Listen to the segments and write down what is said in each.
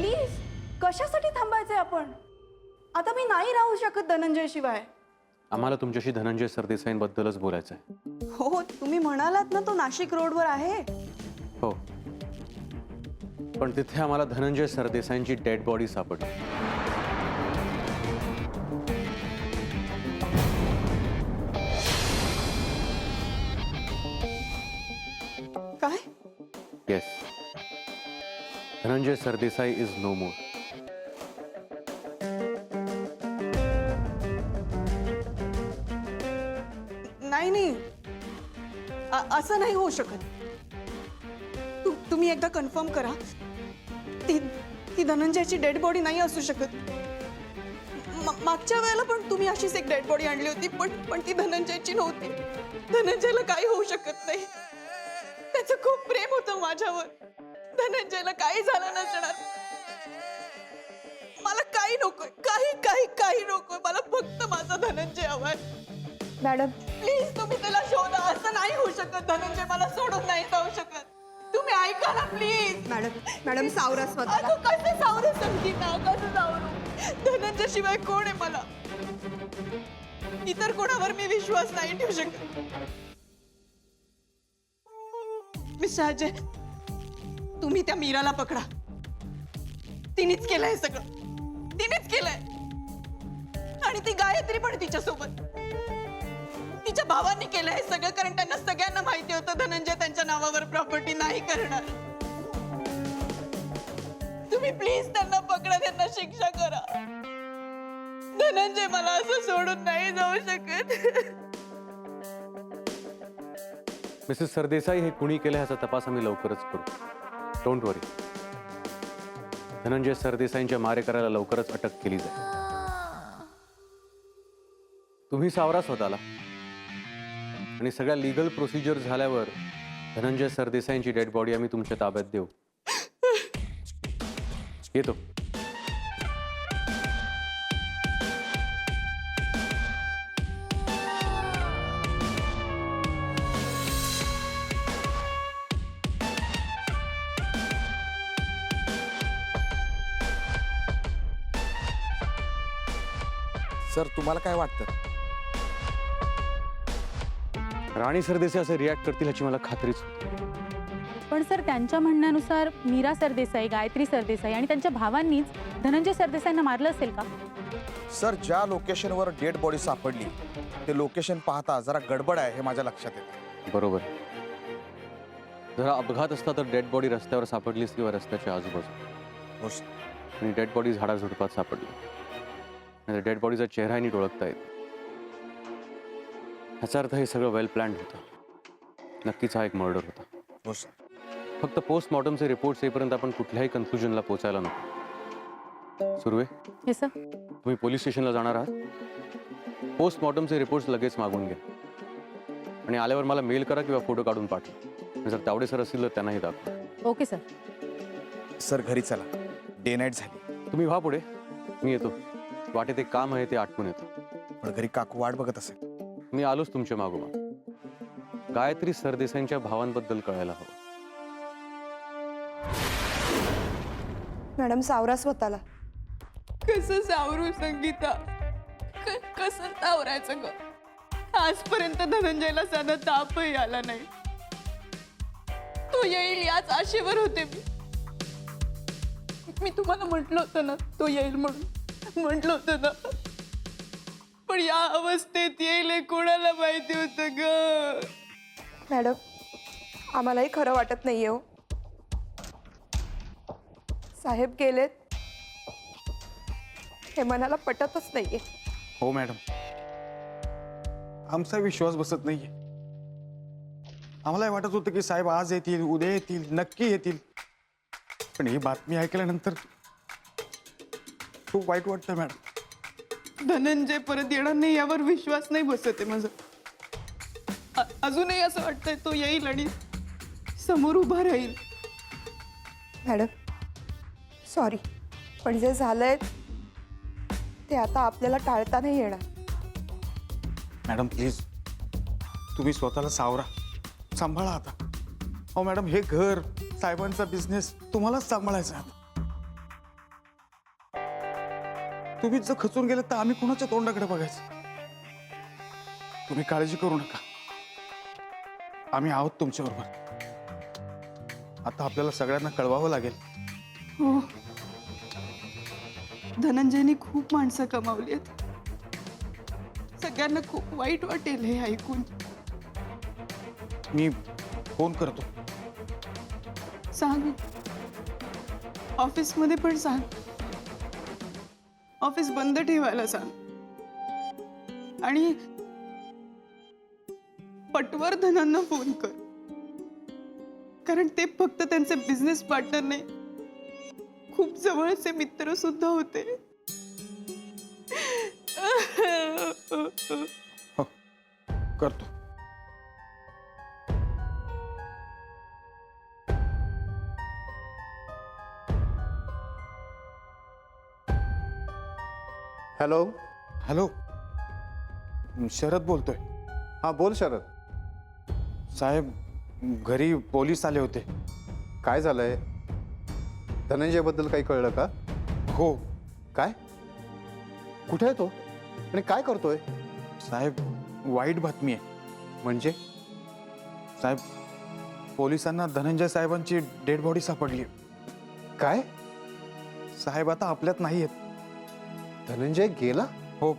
Please, कशासाठी थांबायचंय आपण? आता मी नाही राहू शकत धनंजय शिवाय. आम्हाला तुमच्याशी धनंजय सरदेसाईंबद्दलच बोलायचं आहे. हो, तुम्ही म्हणालात ना तो नाशिक रोडवर आहे. हो, पण तिथे आम्हाला धनंजय सरदेसाईंची डेड बॉडी सापडली. काय? Yes, Dhananjay Sardesai is no more. नाही नाही, असं नाही होऊ शकत. तुम्ही एकदा कन्फर्म करा. ती धनंजयची डेड बॉडी नाही असू शकत. मागच्या वेळेला पण तुम्ही अशीच एक डेड बॉडी आणली होती, पण ती धनंजयची नव्हती. धनंजयला काही होऊ शकत नाही. त्याचं खूप प्रेम होतं माझ्यावर. धनंजयला काही झालं नसणार. मला काही नकोय, काही नकोय. मला फक्त माझा धनंजय हवाय. मॅडम प्लीज तुम्ही त्याला शोधा. असं नाही होऊ शकत. धनंजय मला सोडून नाही जाऊ शकत. तुम्ही ऐका ना प्लीज. मॅडम सावरा स्वतःला. अगं कसं सावरू संगीता, कसं सावरू? धनंजय शिवाय कोण आहे मला? इतर कोणावर मी विश्वास नाही ठेवू शकत. मिस्टर अजय, तुम्ही त्या मीराला पकडा. तिनेच केलंय सगळं. तिनेच केलंय. आणि ती गायत्री पण तिच्यासोबत. तिच्या भावांनी केलं हे सगळं, कारण त्यांना सगळ्यांना माहिती होतं धनंजय त्यांच्या नावावर प्रॉपर्टी नाही करणार. तुम्ही प्लीज त्यांना पकडा, त्यांना शिक्षा करा. धनंजय मला असं सोडून नाही जाऊ शकत. मिसेस सरदेसाई हे कुणी केलं ह्याचा तपास आम्ही लवकरच करू. डोंट वरी. धनंजय सरदेसाईंच्या मारेकऱ्याला लवकरच अटक केली जाईल. तुम्ही सावरा स्वतःला. आणि सगळ्या लीगल प्रोसिजर झाल्यावर धनंजय सरदेसाईंची डेड बॉडी आम्ही तुमच्या ताब्यात देऊ. येतो. सर, तुम्हाला काय वाटतं? राणी सरदेसाई असे रिॲक्ट करतील ह्याची मला खात्रीच होती. पण सर, त्यांच्या म्हणण्यानुसार मीरा सरदेसाई, गायत्री सरदेसाई आणि त्यांच्या भावांनीच धनंजय सरदेसाईंना मारलं असेल का? सर, ज्या लोकेशनवर डेड बॉडी सापडली ते लोकेशन पाहता जरा गडबड आहे हे माझ्या लक्षात येतं. बरोबर. जरा अपघात असता तर डेड बॉडी रस्त्यावर सापडलीच किंवा रस्त्याच्या आजूबाजू. हो सर. आणि डेड बॉडी झाडाझुडपात सापडली. डेड बॉडीचा चेहरा नीट ओळखता येत. ह्याचा अर्थ हे सगळं वेल प्लॅन्ड होतं. नक्कीच हा एक मर्डर होता. हो सर. फक्त पोस्टमॉर्टमचे रिपोर्ट्स येईपर्यंत आपण कुठल्याही कन्क्लुजनला पोचायला नको. सुरुवे, हे सर. तुम्ही पोलीस स्टेशनला जाणार आहात. पोस्टमॉर्टमचे रिपोर्ट्स लगेच मागून घ्या आणि आल्यावर मला मेल करा किंवा फोटो काढून पाठवा. जर तावडे सर असतील तर त्यांनाही दाखवा. Okay sir. सर, घरी चला. डे नाईट झाली. तुम्ही व्हा पुढे, मी येतो. वाटेत एक काम आहे ते आटपून येतो. पण घरी काकू वाट बघत असेल. मी आलोच तुमच्या मागोमाग. गायत्री सरदेसाईंच्या भावांबद्दल कळायला हवं. मॅडम सावरा स्वतःला. कसं सावरू संगीता? कसं सावरायचं ग? आजपर्यंत धनंजयला साधा तापही आला नाही. तो येईल याच आशेवर होते मी तुम्हाला म्हटलं होतं ना तो येईल म्हणून. म्हटलं होतं ना. पण या अवस्थेत येईल हे कोणाला माहिती होतं ग? मॅडम, आम्हालाही खरं वाटत नाहीये हो. साहेब गेलेत हे मनाला पटतच नाहीये. हो मॅडम, आमचा विश्वास बसत नाहीये. आम्हालाही वाटत होतं की साहेब आज येतील, उद्या येतील, नक्की येतील. पण ही बातमी ऐकल्यानंतर खूप वाईट वाटतं मॅडम. धनंजय परत येणार नाही यावर विश्वास नाही बसत आहे माझा. अजूनही असं वाटतंय तो येईल आणि समोर उभा राहील. मॅडम सॉरी, पण जे झालंय ते आता आपल्याला टाळता नाही येणार. मॅडम प्लीज, तुम्ही स्वतःला सावरा, सांभाळा आता. अहो मॅडम, हे घर, साहेबांचा बिझनेस तुम्हालाच सांभाळायचा आहे आता. तुम्हीच जर खचून गेले तर आम्ही कुणाच्या तोंडाकडे बघायचं? तुम्ही काळजी करू नका, आम्ही आहोत तुमच्याबरोबर. आता आपल्याला सगळ्यांना कळवावं लागेल. हो, धनंजयनी खूप माणसं कमावली आहेत. सगळ्यांना खूप वाईट वाटेल हे ऐकून. मी फोन करतो. सांग, ऑफिसमध्ये पण सांग. ऑफिस बंद ठेवायला सांग. आणि पटवर्धनांना फोन कर, कारण ते फक्त त्यांचे बिझनेस पार्टनर नाही, खूप जवळचे मित्र सुद्धा होते. हो, करतो. हॅलो. हॅलो, शरद बोलतोय. हां बोल शरद. साहेब, घरी पोलीस आले होते. काय झालंय? धनंजयबद्दल काही कळलं का? हो काय? कुठे आहे तो आणि काय करतोय? साहेब, वाईट बातमी आहे. म्हणजे? साहेब, पोलिसांना धनंजय साहेबांची डेड बॉडी सापडली. काय? साहेब आता आपल्यात नाही आहेत. धनंजय गेला? हो,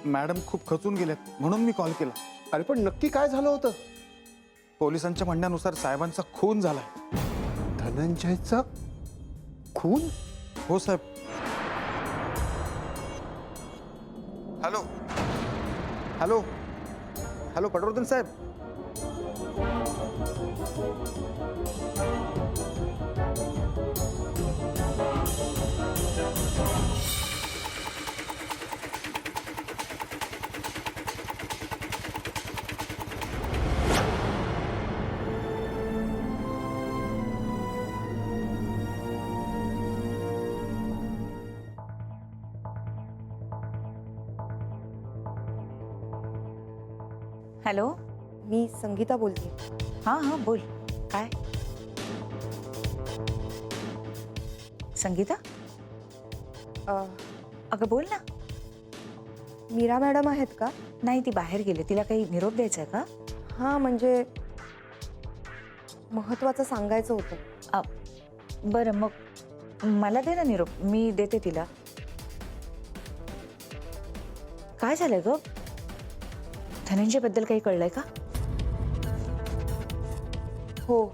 मॅडम खूप खचून गेल्यात म्हणून मी कॉल केला. अरे पण नक्की काय झालं होतं? पोलिसांच्या म्हणण्यानुसार साहेबांचा खून झालाय. धनंजयचा खून? हो साहेब. हॅलो हॅलो हॅलो, पटवर्धन साहेब. हॅलो. मी संगीता बोलते. हां हां बोल. काय संगीता? अगं बोल ना. मीरा मॅडम आहेत का? नाही, ती बाहेर गेली. तिला काही निरोप द्यायचा आहे का? हां, म्हणजे महत्त्वाचं सांगायचं होतं. बरं, मग मला दे ना निरोप, मी देते तिला. काय झालंय ग? धनंजयबद्दल काही कळलंय का? हो.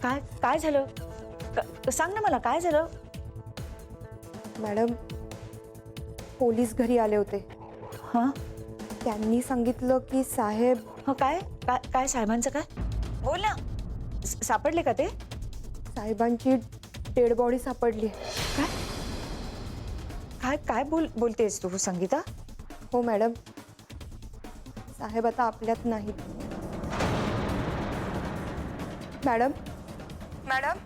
काय काय झालं? सांग ना मला, काय झालं? मॅडम, पोलीस घरी आले होते. हां त्यांनी सांगितलं की साहेब. काय काय काय साहेबांचं काय? बोल ना. सापडले का ते? साहेबांची डेड बॉडी सापडली. काय काय काय बोलतेस तू संगीता? हो मॅडम, साहेब आता आपल्यात नाहीत. Madam madam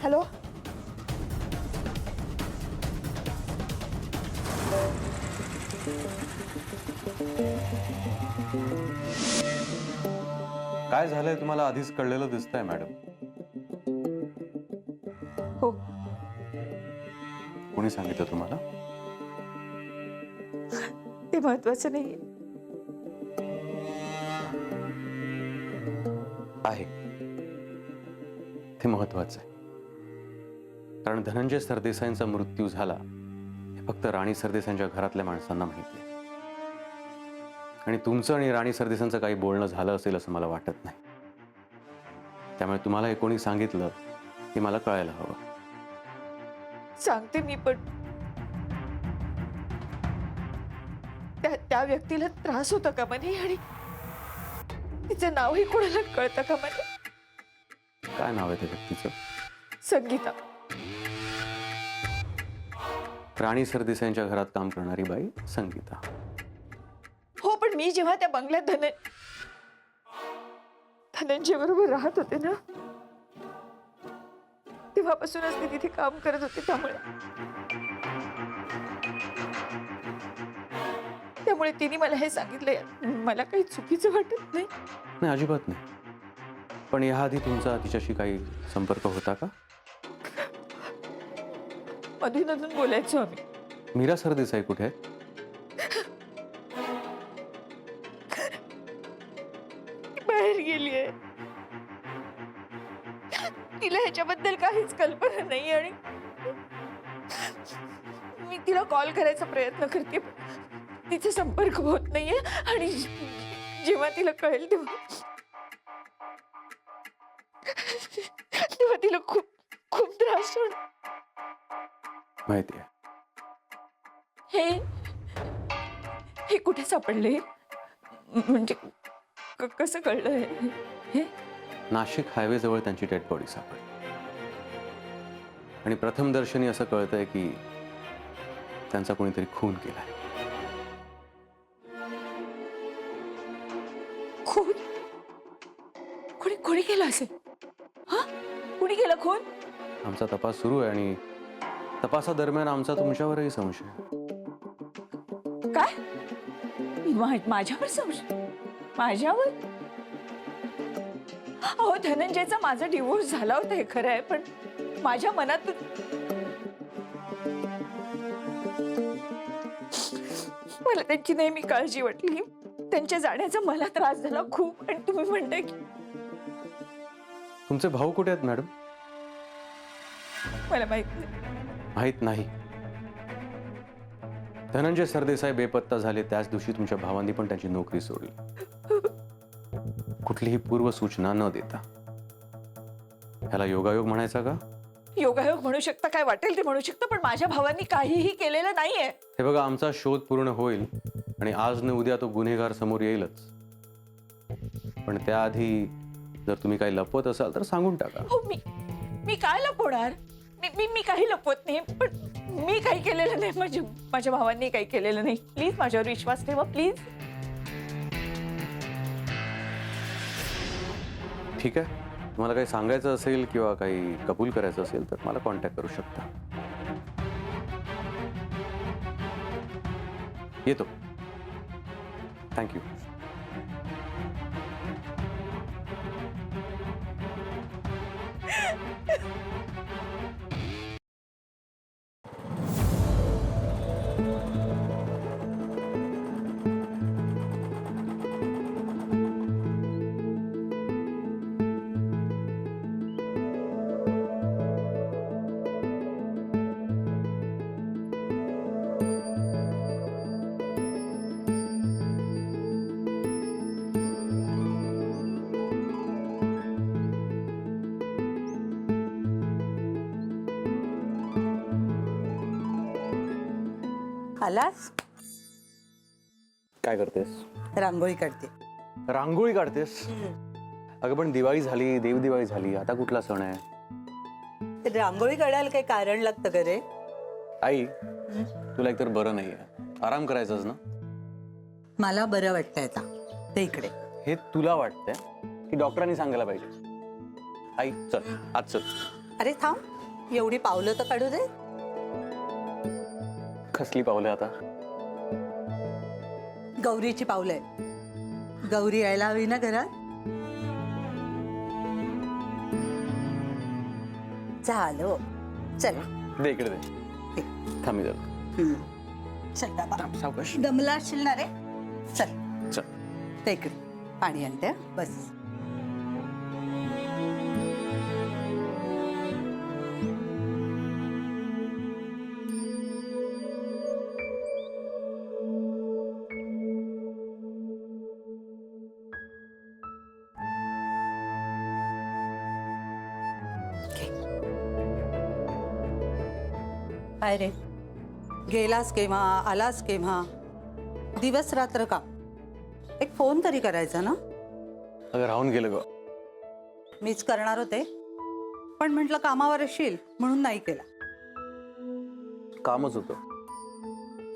hello. काय झालंय तुम्हाला आधीच कळलेलं दिसतंय मॅडम. हो. कोणी सांगितलं तुम्हाला? ते महत्वाचं नाही आहे, ते महत्वाचं आहे. कारण धनंजय सरदेसाईंचा मृत्यू झाला हे फक्त राणी सरदेसाईंच्या घरातल्या माणसांना माहिती आहे. आणि तुमचं आणि राणी सरदेसाईंचं काही बोलणं झालं असेल असं मला वाटत नाही. त्यामुळे तुम्हाला हे कोणी सांगितलं हे मला कळायला हवं. सांगते मी, पण त्या व्यक्तीला त्रास होता का म्हणे, आणि तिचं नावही कोणाला कळतं का म्हणे? काय नाव आहे त्या व्यक्तीचं? संगीता. राणी सरदेसाईंच्या घरात काम करणारी बाई संगीता. हो, पण मी जेव्हा त्या बंगल्यात धनंजय बरोबर राहत होते ना, तेव्हापासूनच मी तिथे काम करत होते. त्यामुळे तिने मला हे सांगितलंय. मला काही चुकीचं वाटत नाही. नाही, अजिबात नाही. पण याआधी तुमचा तिच्याशी काही संपर्क होता का? मधून बोलायचो आम्ही. मीरा सरदेसाई कुठे आहे? ती बाहेर गेलीये. तिला ह्याच्याबद्दल काहीच कल्पना नाही आणि मी तिला कॉल करायचा प्रयत्न करते, तिचा संपर्क होत नाहीये आणि जेव्हा तिला कळेल तेव्हा तिला खूप खूप त्रास होणार. माहिती आहे. हे कुठे सापडले? म्हणजे कसं कळलं हे? नाशिक हायवे जवळ त्यांची डेड बॉडी सापडली आणि प्रथमदर्शनी असं कळतंय की त्यांचा कोणीतरी खून केलाय. खून? कोणी केलं असेल? हा, कोणी केलं खून? आमचा तपास सुरू आहे आणि तपासादरम्यान आमचा तुमच्यावरही संशय आहे. काय? माझ्यावर संशय? माझ्यावर? अहो धनंजयचा माझा डिवोर्स झाला होता हे खरं आहे, पण माझ्या मनात मला त्यांची नेहमी काळजी वाटली. त्यांच्या जाण्याचा मला त्रास झाला खूप आणि तुम्ही म्हणताय की तुमचे भाऊ कुठे आहेत मॅडम? मला माहित नाही. माहित नाही. धनंजय सरदेसाई बेपत्ता झाले त्याच दिवशी तुमच्या भावांनी पण त्यांची नोकरी सोडली, कुठलीही पूर्व सूचना न देता. ह्याला योगायोग म्हणायचा का? योगायोग म्हणू शकता, काय वाटेल ते म्हणू शकता, पण माझ्या भावांनी काहीही केलेलं नाहीये. हे बघा, आमचा शोध पूर्ण होईल आणि आज न उद्या तो गुन्हेगार समोर येईलच. पण त्याआधी जर तुम्ही काही लपवत असाल तर सांगून टाका. हो, मी काय लपवणार? मी काही लपवत नाही, पण मी काही केलेलं नाही. माझ्या भावांनी काही केलेलं नाही. प्लीज माझ्यावर विश्वास ठेवा, प्लीज. ठीक आहे, तुम्हाला काही सांगायचं असेल किंवा काही कबूल करायचं असेल तर मला कॉन्टॅक्ट करू शकता. येतो. थँक्यू. आलास? काय करतेस? रांगोळी काढते. रांगोळी काढतेस? अगं पण दिवाळी झाली, देवदिवाळी झाली, आता कुठला सण आहे? रांगोळी काढायला काही कारण लागतं का रे? आई, तुला एकतर बरं नाहीये, आराम करायचाच ना? मला बरं वाटतंय आता. ते इकडे. हे तुला वाटतंय की डॉक्टरांनी सांगायला पाहिजे? आई चल, आज चल. अरे थांब, एवढी पावलं तर काढू दे. कसली पावलं आता? गौरीची पावलं आहे. गौरी यायला हवी ना घरात. झालं. चला दे इकडे दे. थांबी जरा. चल बाबा, सावकाश. दमला असशील ना रे. चल चल. ते इकडे पाणी आणते हं. बस. काय रे, गेलास केव्हा, आलास केव्हा? दिवस रात्र का? एक फोन तरी करायचा ना. अगं राहून गेलं ग. मीच करणार होते, पण म्हटलं कामावर असशील म्हणून नाही केला. कामच होतं.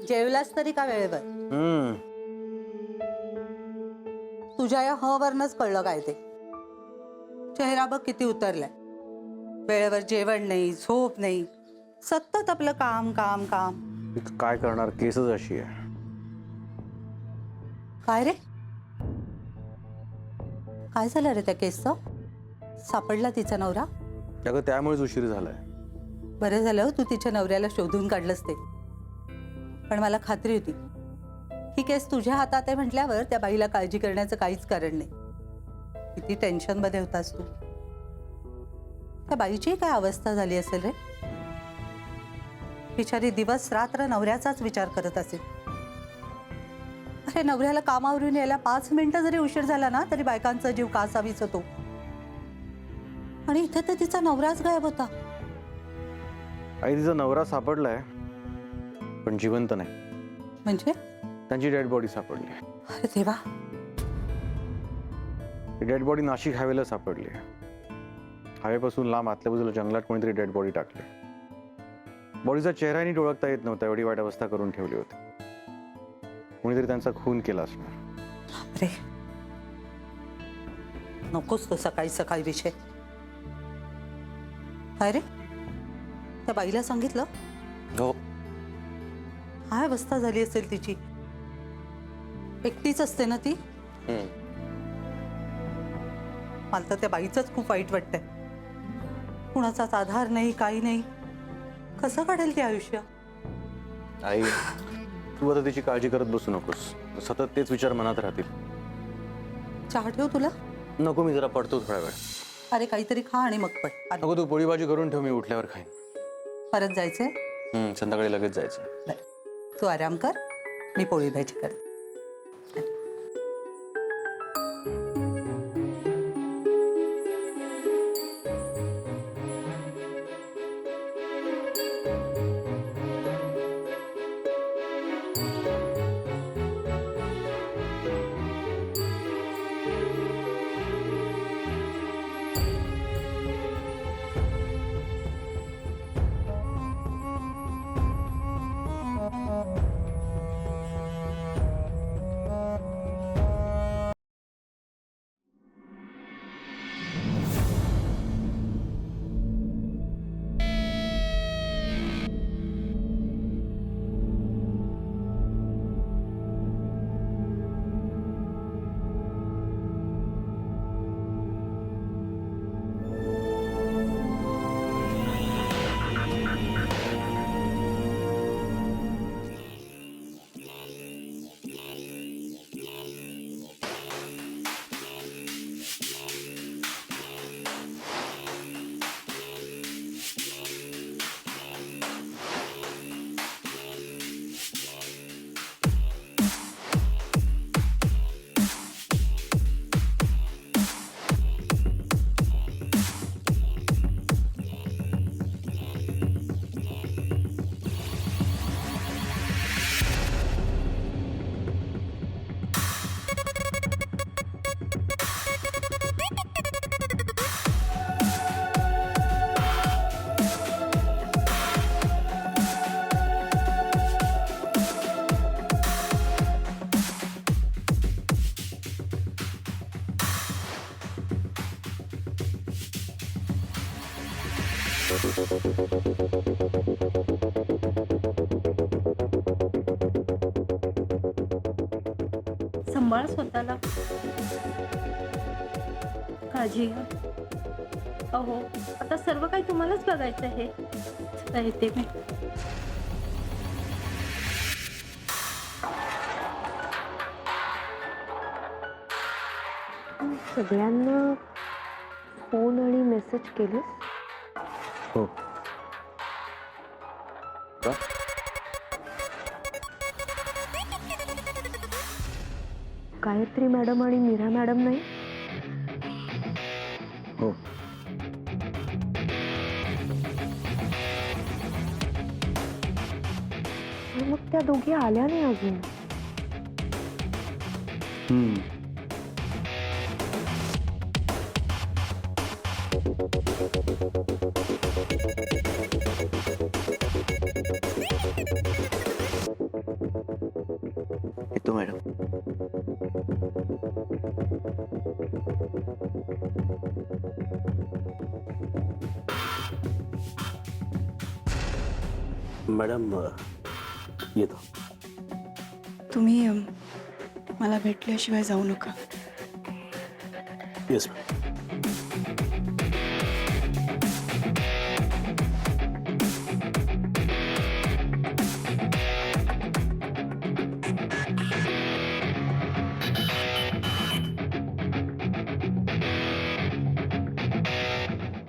जेवलास तरी का वेळेवर? तुझ्या या वरनच कळलं काय ते. चेहरा बघ किती उतरलाय. वेळेवर जेवण नाही, झोप नाही, सतत आपलं काम काम काम. काय करणार, केसच अशी आहे. काय रे, काय झालं रे त्या केसचं? सापडला तिचा नवरा? अगं त्यामुळेच उशीर झालाय. बरं झालं तू तिच्या नवऱ्याला शोधून काढलंस ते. पण मला खात्री होती ही केस तुझ्या हातात आहे म्हटल्यावर त्या बाईला काळजी करण्याचं काहीच कारण नाही. किती टेन्शनमध्ये होतास तू. त्या बाईची काय अवस्था झाली असेल रे. बिचारी दिवस रात्र नवऱ्याचाच विचार करत असेल. अरे नवऱ्याला कामावरून यायला 5 मिनिटं जरी उशीर झाला ना तरी बायकांचा जीव कासावीस होतो. आणि इथे तर तिचा नवराच गायब होता. आई तिचा नवरा सापडलाय पण जिवंत नाही. म्हणजे त्यांची डेड बॉडी सापडली. अरे देवा. डेड बॉडी नाशिक हायवेला सापडली. हायवेपासून लांब आतल्या बाजूला जंगलात कोणीतरी डेड बॉडी टाकली. बॉडीचा चेहराही नीट ओळखता येत नव्हता, एवढी वाईट अवस्था करून ठेवली होती. कोणीतरी त्यांचा खून केला असणार. अरे नकोच तो सकाळी सकाळी विषय. काय रे त्या बाईला सांगितलं? हो. काय अवस्था झाली असेल तिची. एकटीच असते ना ती. मला तर त्या बाईचंच खूप वाईट वाटतंय. कुणाचाच आधार नाही, काही नाही. कसं काढेल ते आयुष्य. आई तू आता तिची काळजी करत बसू नकोस. सतत तेच विचार मनात राहतील. चहा ठेव तुला. नको, मी जरा पडतो थोडा वेळ. अरे काहीतरी खा आणि मग पड. नको, तू पोळी भाजी करून ठेव, मी उठल्यावर खाईन. परत जायचंय? संध्याकाळी लगेच जायचं. बरं, तू आराम कर, मी पोळी भाजी करते. सांभाळ स्वतःला. काळजी घ्या. अहो आता सर्व काही तुम्हालाच बघायचं आहे. चला येते मी. सगळ्यांना फोन आणि मेसेज केलेस? हो. का? गायत्री मॅडम आणि मीरा मॅडम नाही? हो. मग त्या दोघी आल्या नाही अजून. येतो मॅडम. मॅडम येतो. तुम्ही मला भेटल्याशिवाय जाऊ नका. येस